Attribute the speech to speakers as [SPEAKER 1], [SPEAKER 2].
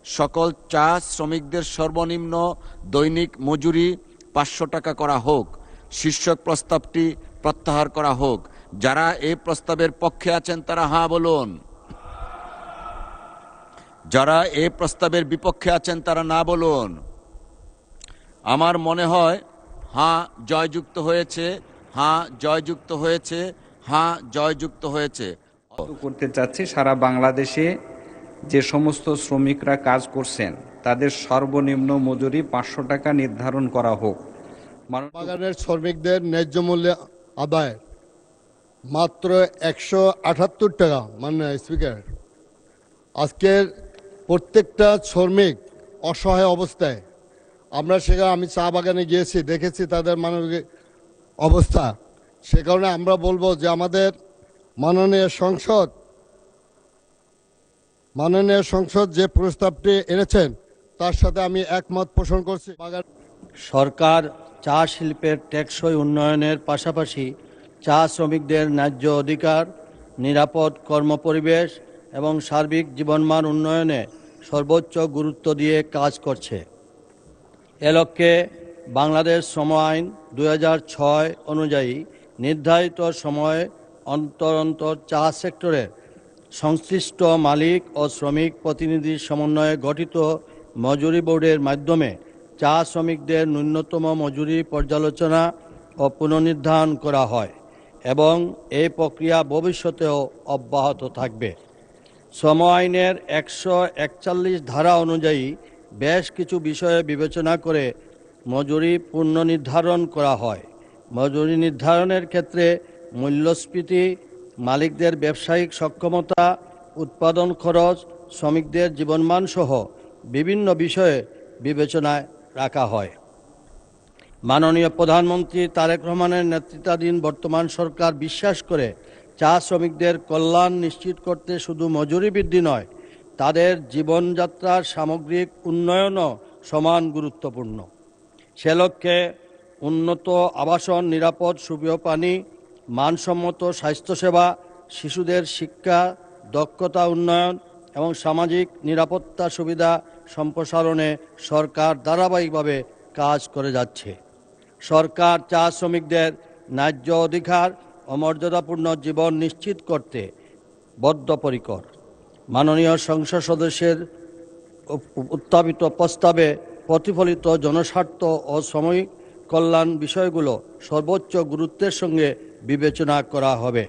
[SPEAKER 1] সকল চা শ্রমিকদের সর্বনিম্ন দৈনিক মজুরি 500 টাকা করা হোক। শীর্ষক প্রস্তাবটি প্রত্যাহার করা হোক। যারা এই প্রস্তাবের পক্ষে আছেন তারা হ্যাঁ বলুন। যারা এই প্রস্তাবের বিপক্ষে আছেন তারা না বলুন। আমার মনে হয় হ্যাঁ জয়যুক্ত হয়েছে, হ্যাঁ জয়যুক্ত হয়েছে, হ্যাঁ জয়যুক্ত হয়েছে।
[SPEAKER 2] করতে চাচ্ছি সারা বাংলাদেশে যে সমস্ত শ্রমিকরা কাজ করছেন তাদের সর্বনিম্ন মজুরি 500 টাকা নির্ধারণ করা হোক।
[SPEAKER 3] বাগানের শ্রমিকদের ন্যায্য মূল্যে আদায় মাত্র 178 টাকা। মাননীয় স্পিকার, আজকের প্রত্যেকটা শ্রমিক অসহায় অবস্থায়। আমি চা বাগানে গিয়েছি, দেখেছি তাদের মানবিক অবস্থা। সে কারণে আমরা বলবো যে আমাদের মাননীয় সংসদ যে প্রস্তাবটি এনেছেন তার সাথে আমি একমত পোষণ করছি।
[SPEAKER 4] সরকার চা শিল্পের টেকসই উন্নয়নের পাশাপাশি চা শ্রমিকদের ন্যায্য অধিকার, নিরাপদ কর্মপরিবেশ এবং সার্বিক জীবনমান উন্নয়নে সর্বোচ্চ গুরুত্ব দিয়ে কাজ করছে। এ লক্ষ্যে বাংলাদেশ শ্রম আইন 2006 অনুযায়ী নির্ধারিত সময়ে অন্তর অন্তর চা সেক্টরের সংশ্লিষ্ট মালিক ও শ্রমিক প্রতিনিধির সমন্বয়ে গঠিত মজুরি বোর্ডের মাধ্যমে চা শ্রমিকদের ন্যূনতম মজুরি পর্যালোচনা ও পুনর্নির্ধারণ করা হয় এবং এই প্রক্রিয়া ভবিষ্যতেও অব্যাহত থাকবে। শ্রম আইনের 141 ধারা অনুযায়ী বেশ কিছু বিষয়ে বিবেচনা করে মজুরি পুনর্নির্ধারণ করা হয়। মজুরি নির্ধারণের ক্ষেত্রে মূল্যস্ফীতি, মালিকদের ব্যবসায়িক সক্ষমতা, উৎপাদন খরচ, শ্রমিকদের জীবনমান সহ বিভিন্ন বিষয়ে বিবেচনায় রাখা হয়। মাননীয় প্রধানমন্ত্রী তারেক রহমানের নেতৃত্বাধীন বর্তমান সরকার বিশ্বাস করে চা শ্রমিকদের কল্যাণ নিশ্চিত করতে শুধু মজুরি বৃদ্ধি নয়, তাদের জীবনযাত্রার সামগ্রিক উন্নয়নও সমান গুরুত্বপূর্ণ। সে লক্ষ্যে উন্নত আবাসন, নিরাপদ সুপেয় পানি, মানসম্মত স্বাস্থ্যসেবা, শিশুদের শিক্ষা, দক্ষতা উন্নয়ন এবং সামাজিক নিরাপত্তা সুবিধা সম্প্রসারণে সরকার ধারাবাহিকভাবে কাজ করে যাচ্ছে। সরকার চা শ্রমিকদের ন্যায্য অধিকার ও মর্যাদাপূর্ণ জীবন নিশ্চিত করতে বদ্ধপরিকর। মাননীয় সংসদ সদস্যের উত্থাপিত প্রস্তাবে প্রতিফলিত জনস্বার্থ ও শ্রমিক কল্যাণ বিষয়গুলো সর্বোচ্চ গুরুত্বের সঙ্গে বিবেচনা করা হবে।